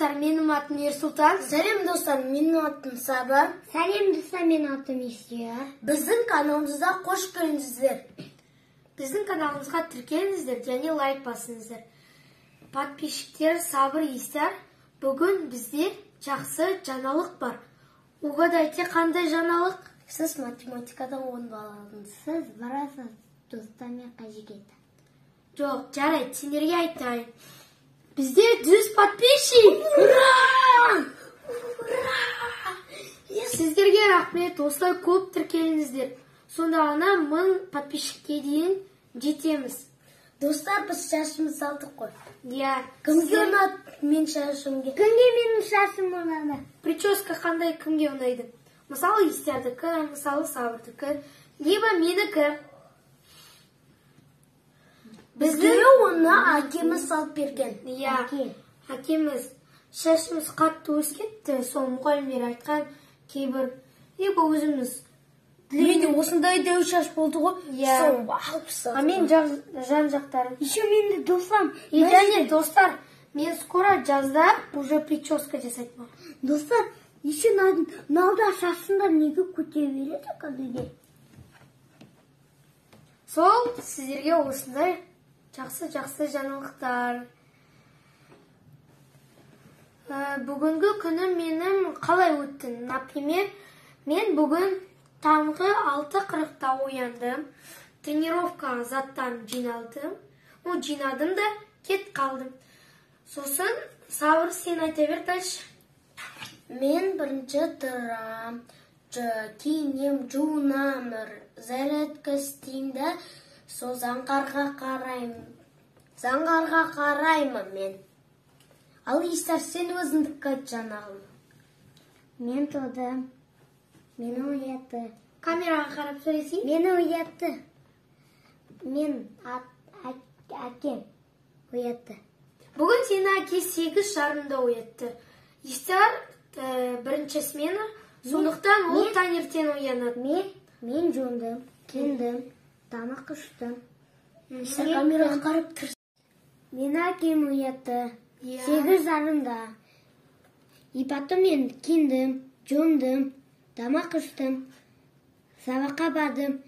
достар, менің атым Ерсултан. Сәлем достар, менің атым Сабыр. Сәлем достар, менің атым Естия. Біздің каналымызда қош келдіңіздер. Біздің каналымызға тіркеліңіздер және лайк басыңыздар. Подписчиктер Сабыр Естияр, бүгін бізде жақсы жаңалық бар. Угадайте, қандай жаңалық? Сіз математикадан 10 балл алдыңыз. Сіз барасыз достармен қажет. Жоқ, жарайды, сендерге айтайын. Бізде 100 подписчик! Ура! Сіздерге рахмет, осылай көп тіркеліңіздер. Сонда ғана 1000 подписчикке дейін жетеміз. Достар, біз шашымызды алдық қой. Иә. Кімге ұнады мен шашымге? Кімге менің шашым ұнады? Прическа қандай кімге ұнайды? Мысалы Естиярдікі, мысалы Сабырдікі, либо менікі. Бізге оны әкеміз салып берген. Иә, әкеміз шашымыз қатты өскетті, сол мұғалімдер айтқан кейбір, либо өзіміз. Менде осындай дәу шаш болды ғой. Иә. А мен жан жақтарым. Еще менде достарым. Және достар, мен скоро жазда уже прическа жасайтын. Достар, еще налда шашында неге көтер береді кәдеге? Сол сіздерге осындай жақсы жаңалықтар. Бүгінгі күні менің қалай өтті? Например, мен бүгін таңғы 6:40-та ояндым. Тренировка заттан жиналдым. Жинадым да кет қалдым. Сосын Сабыр, сен айта бер дальше. Мен бірінші тұрам, киінем, жуынам, зарядка істеймін, сол заңғарға қараймын мен. Ал Естияр, сен өзіңдік айт жаңағым. Мен тұрдым. Мені оятты. Камераға қарап сөйлесейін. Мені оятты. Мен әкем оятты. Бүгін сені әке 8:30-да оятты. Естияр бірінші смена, сондықтан ол таңертең оянады. Мен жуындым, киіндім, тамақ іштім. Камераға қарап тұр. Мені әкем оятты. 8:30-да. И потом мен киіндім, жуындым, тамақ іштім, сабаққа бардым.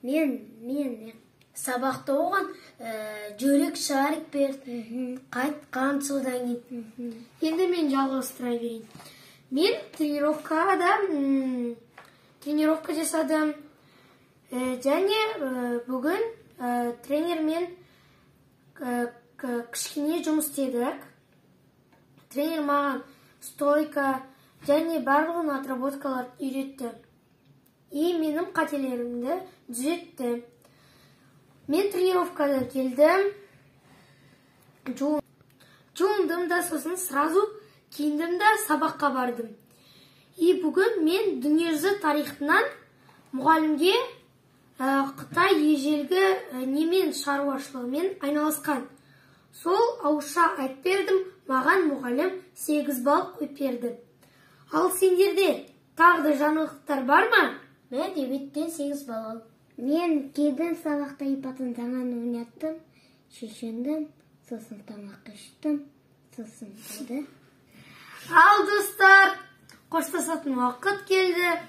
Мен сабақта оған жөрек шарик берді. Қайтқан содан кейін. Енді мен жалғастыра берейін. Мен тренировка жасадым. Және бүгін тренермен кішкене жұмыс істедік. Тренер маған стойка және барлығын отработкалар үйретті. И менің қателерімді түзетті. Мен тренировкадан келдім, жуындым да, сосын сразу киіндім да сабаққа бардым. И бүгін мен дүниежүзі тарихынан мұғалімге Қытай ежелгі немен шаруашылығымен айналысқан. Сол ауызша айтып бердім, маған мұғалім 8 балл қойып берді. Ал сендерде тағы да жаңалықтар бар ма? Мен әдебиеттен 8 балл алдым. Мен келдім сабақта ипатын таман ойнаттым, шешіндім, сосын тамақ іштім, сосын болды. Ал достар, қоштасатын уақыт келді.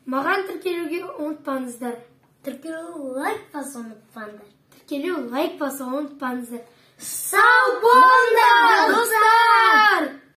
Маған тіркелуге ұмытпаңыздар. Тіркелу лайк басуды ұмытпаңыздар. Тіркелу лайк басуды ұмытпаңыздар. Сау болыңдар!